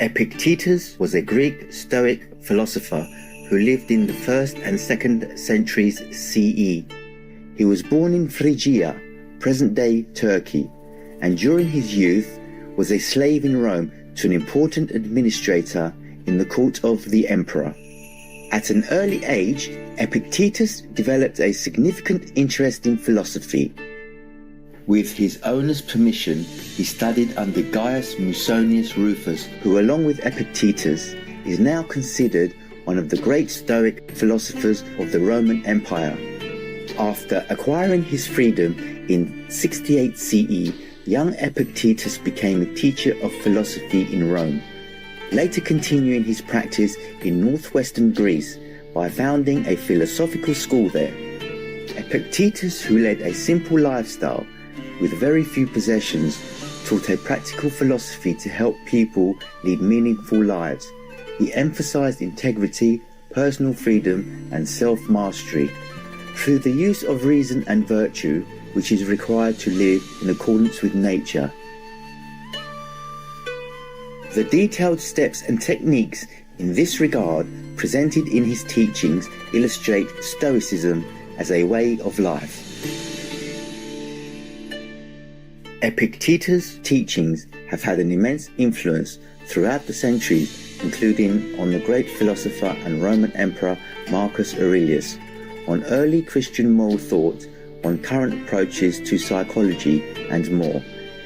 Epictetus was a Greek Stoic philosopher who lived in the 1st and 2nd centuries CE. He was born in Phrygia, present-day Turkey, and during his youth was a slave in Rome to an important administrator in the court of the emperor. At an early age, Epictetus developed a significant interest in philosophy. With his owner's permission, he studied under Gaius Musonius Rufus, who along with Epictetus is now considered one of the great Stoic philosophers of the Roman Empire. After acquiring his freedom in 68 CE, young Epictetus became a teacher of philosophy in Rome, later continuing his practice in northwestern Greece by founding a philosophical school there. Epictetus, who led a simple lifestyle with very few possessions, taught a practical philosophy to help people lead meaningful lives. He emphasized integrity, personal freedom, and self-mastery through the use of reason and virtue, which is required to live in accordance with nature. The detailed steps and techniques in this regard presented in his teachings illustrate Stoicism as a way of life. Epictetus' teachings have had an immense influence throughout the centuries, including on the great philosopher and Roman Emperor Marcus Aurelius, on early Christian moral thought, on current approaches to psychology, and more,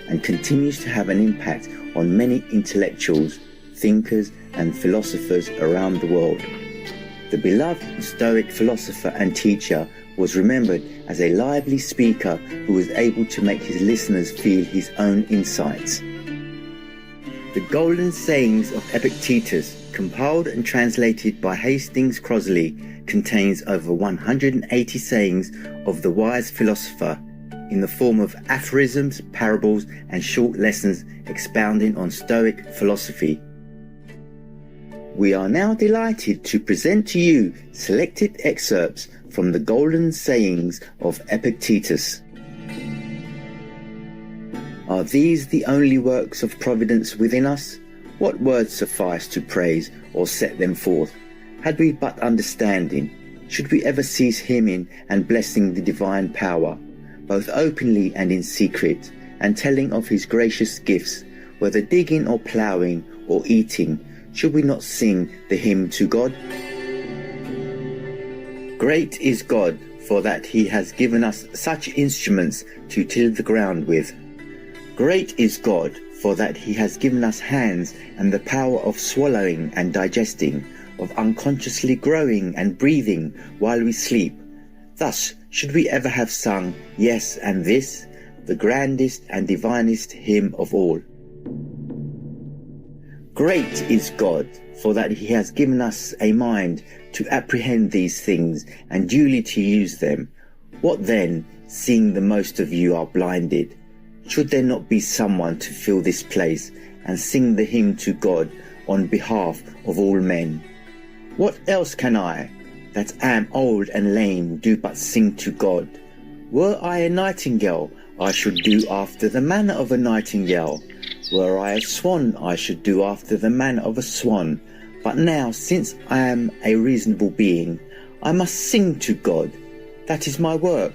and continues to have an impact on many intellectuals, thinkers, and philosophers around the world. The beloved Stoic philosopher and teacher was remembered as a lively speaker who was able to make his listeners feel his own insights. The Golden Sayings of Epictetus, compiled and translated by Hastings Crosley, contains over 180 sayings of the wise philosopher in the form of aphorisms, parables, and short lessons expounding on Stoic philosophy. We are now delighted to present to you selected excerpts from the Golden Sayings of Epictetus. Are these the only works of providence within us? What words suffice to praise or set them forth? Had we but understanding, should we ever cease hymning and blessing the divine power, both openly and in secret, and telling of his gracious gifts, whether digging or ploughing or eating, should we not sing the hymn to God? Great is God, for that he has given us such instruments to till the ground with. Great is God, for that he has given us hands and the power of swallowing and digesting, of unconsciously growing and breathing while we sleep. Thus should we ever have sung, yes and this, the grandest and divinest hymn of all. Great is God, for that he has given us a mind to apprehend these things and duly to use them. What then, seeing the most of you are blinded? Should there not be someone to fill this place and sing the hymn to God on behalf of all men? What else can I, that am old and lame, do but sing to God? Were I a nightingale, I should do after the manner of a nightingale. Were I a swan, I should do after the manner of a swan. But now, since I am a reasonable being, I must sing to God. That is my work.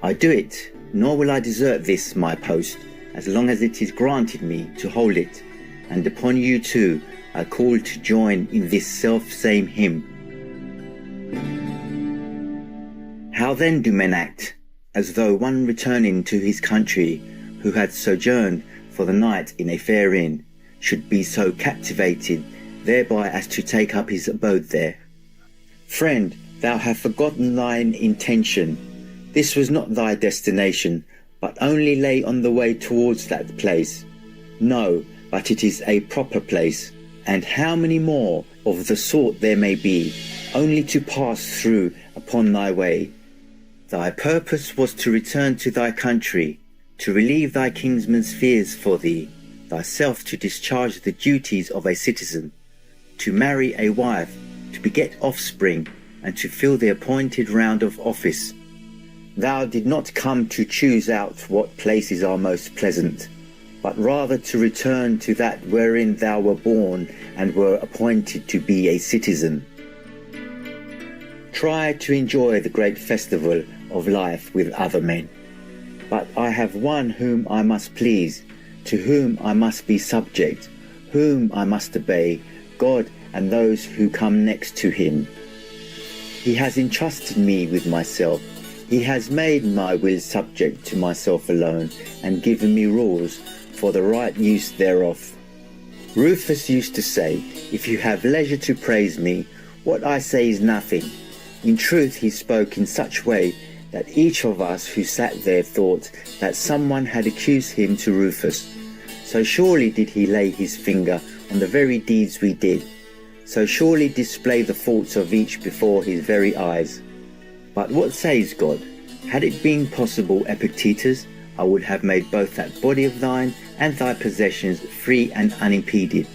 I do it, nor will I desert this my post, as long as it is granted me to hold it. And upon you too I call to join in this self-same hymn. How then do men act? As though one returning to his country, who had sojourned for the night in a fair inn, should be so captivated thereby as to take up his abode there. Friend, thou hast forgotten thine intention. This was not thy destination, but only lay on the way towards that place. No, but it is a proper place, and how many more of the sort there may be, only to pass through upon thy way. Thy purpose was to return to thy country, to relieve thy kinsman's fears for thee, thyself to discharge the duties of a citizen, to marry a wife, to beget offspring, and to fill the appointed round of office. Thou did not come to choose out what places are most pleasant, but rather to return to that wherein thou were born and were appointed to be a citizen. Try to enjoy the great festival of life with other men. But I have one whom I must please, to whom I must be subject, whom I must obey, God and those who come next to him. He has entrusted me with myself. He has made my will subject to myself alone, and given me rules for the right use thereof. Rufus used to say, if you have leisure to praise me, what I say is nothing. In truth, he spoke in such way that each of us who sat there thought that someone had accused him to Rufus. So surely did he lay his finger on the very deeds we did, so surely display the faults of each before his very eyes. But what says God? Had it been possible, Epictetus, I would have made both that body of thine and thy possessions free and unimpeded.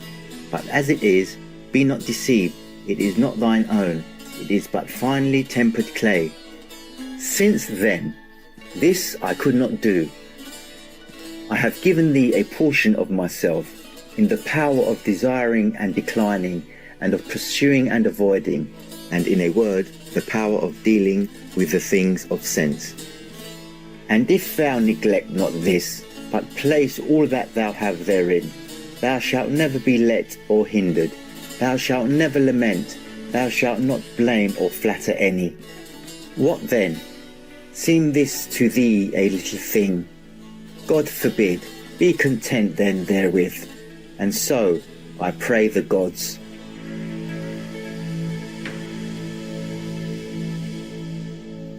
But as it is, be not deceived, it is not thine own, it is but finely tempered clay. Since then, this I could not do. I have given thee a portion of myself, in the power of desiring and declining, and of pursuing and avoiding, and in a word, the power of dealing with the things of sense. And if thou neglect not this, but place all that thou have therein, thou shalt never be let or hindered, thou shalt never lament, thou shalt not blame or flatter any. What then? Seem this to thee a little thing? God forbid. Be content then therewith, and so I pray the gods.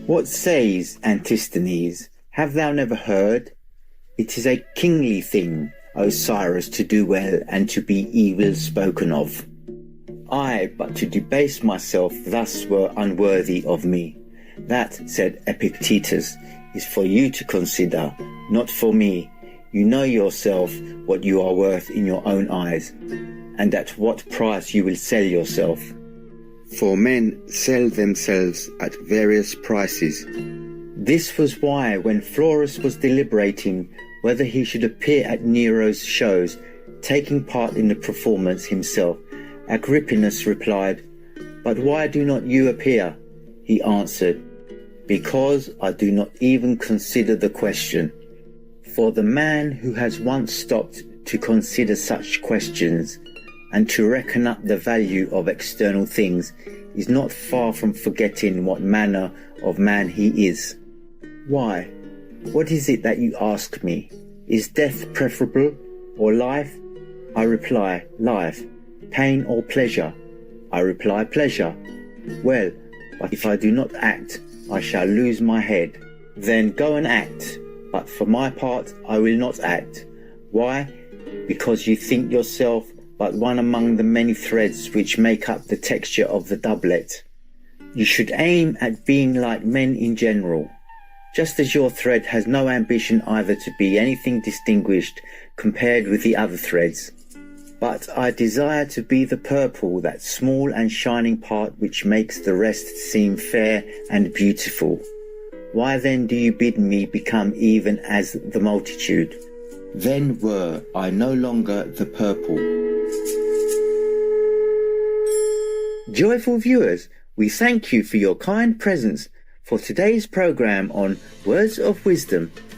What says Antisthenes? Have thou never heard? It is a kingly thing, O Cyrus, to do well and to be evil spoken of. I, but to debase myself thus were unworthy of me. That, said Epictetus, is for you to consider, not for me. You know yourself what you are worth in your own eyes, and at what price you will sell yourself. For men sell themselves at various prices. This was why, when Florus was deliberating whether he should appear at Nero's shows, taking part in the performance himself, Agrippinus replied, "But why do not you appear?" He answered, "Because I do not even consider the question." For the man who has once stopped to consider such questions and to reckon up the value of external things is not far from forgetting what manner of man he is. Why, what is it that you ask me? Is death preferable or life? I reply, life. Pain or pleasure? I reply, pleasure. Well, but if I do not act, I shall lose my head. Then go and act. But for my part, I will not act. Why? Because you think yourself but one among the many threads which make up the texture of the doublet. You should aim at being like men in general, just as your thread has no ambition either to be anything distinguished compared with the other threads. But I desire to be the purple, that small and shining part which makes the rest seem fair and beautiful. Why then do you bid me become even as the multitude? Then were I no longer the purple. Joyful viewers, we thank you for your kind presence for today's program on Words of Wisdom